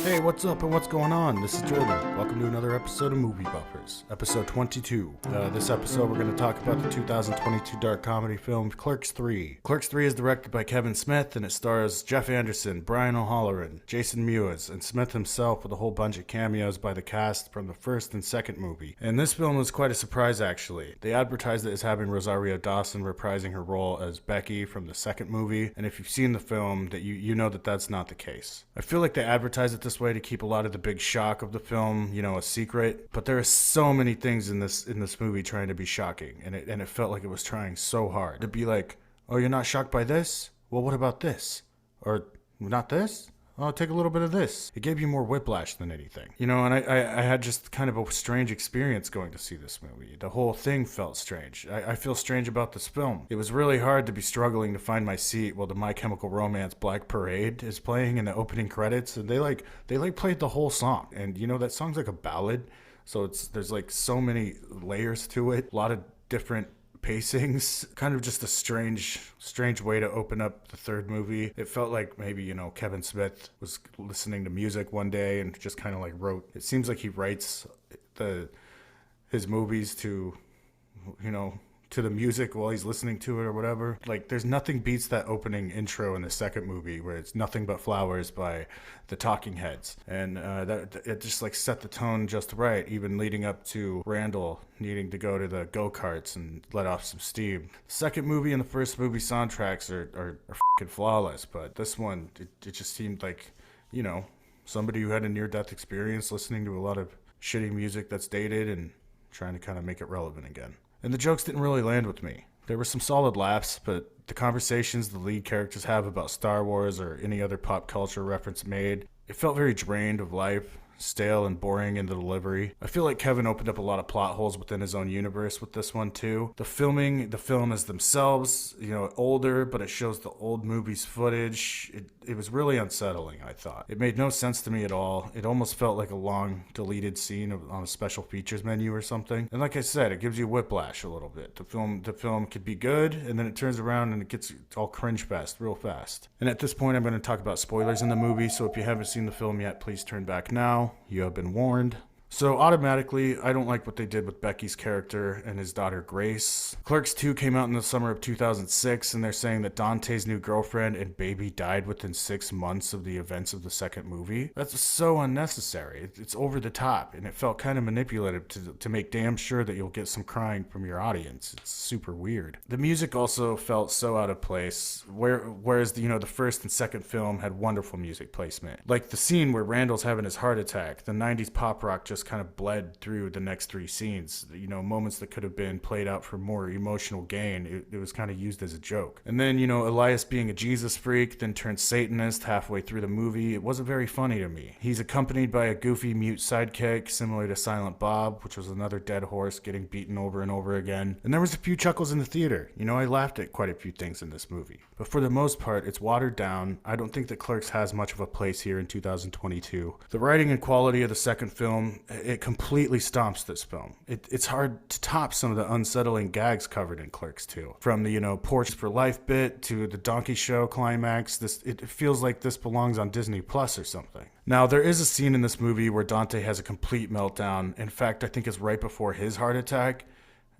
Hey, what's up and what's going on? This is Jordan. Welcome to another episode of Movie Buffers, episode 22. This episode, we're going to talk about the 2022 dark comedy film Clerks 3. Clerks 3 is directed by Kevin Smith, and it stars Jeff Anderson, Brian O'Halloran, Jason Mewes, and Smith himself, with a whole bunch of cameos by the cast from the first and second movie. And this film was quite a surprise, actually. They advertised it as having Rosario Dawson reprising her role as Becky from the second movie, and if you've seen the film, that you know that that's not the case. I feel like they advertised it this way to keep a lot of the big shock of the film, a secret. But there are so many things in this movie trying to be shocking, and it felt like it was trying so hard to be like, oh, you're not shocked by this? Well, what about this? Or not this? Oh, take a little bit of this. It gave you more whiplash than anything. And I had just kind of a strange experience going to see this movie. The whole thing felt strange. I feel strange about this film. It was really hard to be struggling to find my seat while the My Chemical Romance Black Parade is playing in the opening credits, and they played the whole song. And that song's like a ballad, so there's like so many layers to it, a lot of different pacings, kind of just a strange way to open up the third movie. It felt like maybe, Kevin Smith was listening to music one day and just kind of like wrote. It seems like he writes his movies to the music while he's listening to it or whatever. Like, there's nothing beats that opening intro in the second movie where it's Nothing But Flowers by the Talking Heads. And that it just like set the tone just right, even leading up to Randall needing to go to the go-karts and let off some steam. The second movie and the first movie soundtracks are fucking flawless, but this one, it just seemed like, somebody who had a near-death experience listening to a lot of shitty music that's dated and trying to kind of make it relevant again. And the jokes didn't really land with me. There were some solid laughs, but the conversations the lead characters have about Star Wars or any other pop culture reference made, it felt very drained of life, stale and boring in the delivery. I feel like Kevin opened up a lot of plot holes within his own universe with this one too. The film is themselves, older, but it shows the old movie's footage. It was really unsettling, I thought. It made no sense to me at all. It almost felt like a long deleted scene on a special features menu or something. And like I said, it gives you whiplash a little bit. The film could be good, and then it turns around and it gets all cringe fest real fast. And at this point, I'm going to talk about spoilers in the movie, so if you haven't seen the film yet, please turn back now. You have been warned. So automatically, I don't like what they did with Becky's character and his daughter Grace. Clerks 2 came out in the summer of 2006, and they're saying that Dante's new girlfriend and baby died within 6 months of the events of the second movie. That's so unnecessary. It's over the top, and it felt kind of manipulative to make damn sure that you'll get some crying from your audience. It's super weird. The music also felt so out of place, whereas the first and second film had wonderful music placement. Like the scene where Randall's having his heart attack, the 90s pop rock just kind of bled through the next three scenes. Moments that could have been played out for more emotional gain, it was kind of used as a joke. And then, Elias being a Jesus freak, then turned Satanist halfway through the movie, it wasn't very funny to me. He's accompanied by a goofy mute sidekick, similar to Silent Bob, which was another dead horse getting beaten over and over again. And there was a few chuckles in the theater. I laughed at quite a few things in this movie. But for the most part, it's watered down. I don't think that Clerks has much of a place here in 2022. The writing and quality of the second film, it completely stomps this film. It's hard to top some of the unsettling gags covered in Clerks 2. From the, Porch for Life bit to the donkey show climax, it feels like this belongs on Disney Plus or something. Now, there is a scene in this movie where Dante has a complete meltdown. In fact, I think it's right before his heart attack.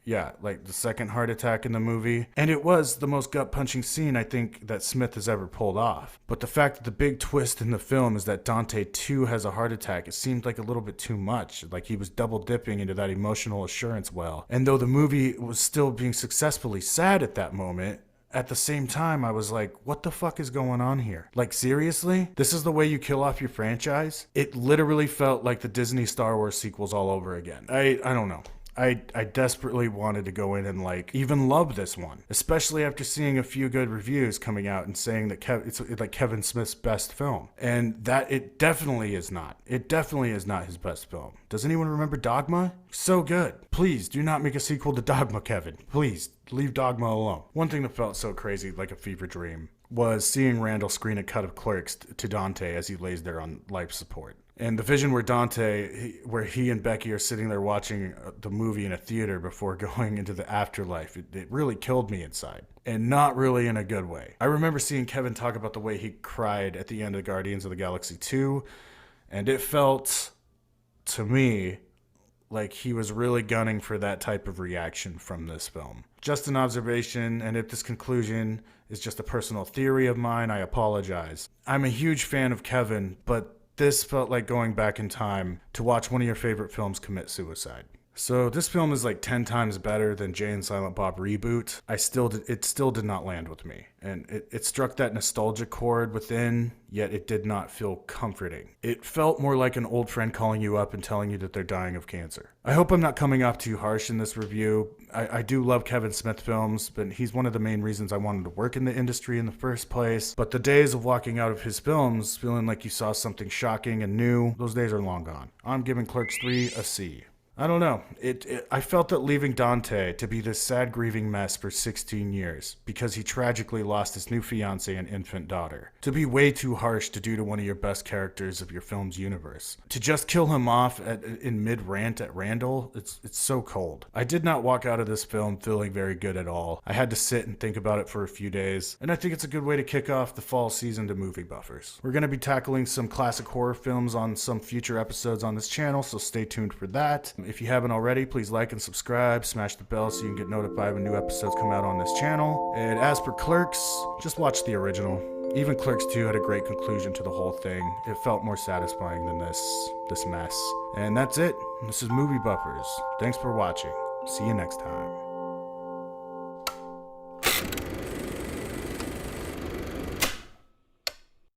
Yeah, like the second heart attack in the movie. And it was the most gut-punching scene I think that Smith has ever pulled off. But the fact that the big twist in the film is that Dante too has a heart attack, it seemed like a little bit too much. Like he was double dipping into that emotional assurance well. And though the movie was still being successfully sad at that moment, at the same time, I was like, what the fuck is going on here? Like, seriously? This is the way you kill off your franchise? It literally felt like the Disney Star Wars sequels all over again. I don't know. I desperately wanted to go in and even love this one, especially after seeing a few good reviews coming out and saying that it's like Kevin Smith's best film, and that it definitely is not. It definitely is not his best film. Does anyone remember Dogma? So good. Please do not make a sequel to Dogma, Kevin. Please leave Dogma alone. One thing that felt so crazy, like a fever dream, was seeing Randall screen a cut of Clerks to Dante as he lays there on life support. And the vision where he and Becky are sitting there watching the movie in a theater before going into the afterlife, it really killed me inside. And not really in a good way. I remember seeing Kevin talk about the way he cried at the end of Guardians of the Galaxy 2. And it felt, to me, like he was really gunning for that type of reaction from this film. Just an observation, and if this conclusion is just a personal theory of mine, I apologize. I'm a huge fan of Kevin, but this felt like going back in time to watch one of your favorite films commit suicide. So this film is like 10 times better than Jay and Silent Bob Reboot. It still did not land with me. And it struck that nostalgia chord within, yet it did not feel comforting. It felt more like an old friend calling you up and telling you that they're dying of cancer. I hope I'm not coming off too harsh in this review. I do love Kevin Smith films, but he's one of the main reasons I wanted to work in the industry in the first place. But the days of walking out of his films feeling like you saw something shocking and new, those days are long gone. I'm giving Clerks 3 a C. I don't know. I felt that leaving Dante to be this sad, grieving mess for 16 years because he tragically lost his new fiancée and infant daughter. To be way too harsh to do to one of your best characters of your film's universe. To just kill him off in mid-rant at Randall, it's so cold. I did not walk out of this film feeling very good at all. I had to sit and think about it for a few days, and I think it's a good way to kick off the fall season to movie buffers. We're going to be tackling some classic horror films on some future episodes on this channel, so stay tuned for that. If you haven't already, please like and subscribe, smash the bell so you can get notified when new episodes come out on this channel. And as for Clerks, just watch the original. Even Clerks 2 had a great conclusion to the whole thing. It felt more satisfying than this mess. And that's it. This is Movie Buffers. Thanks for watching. See you next time.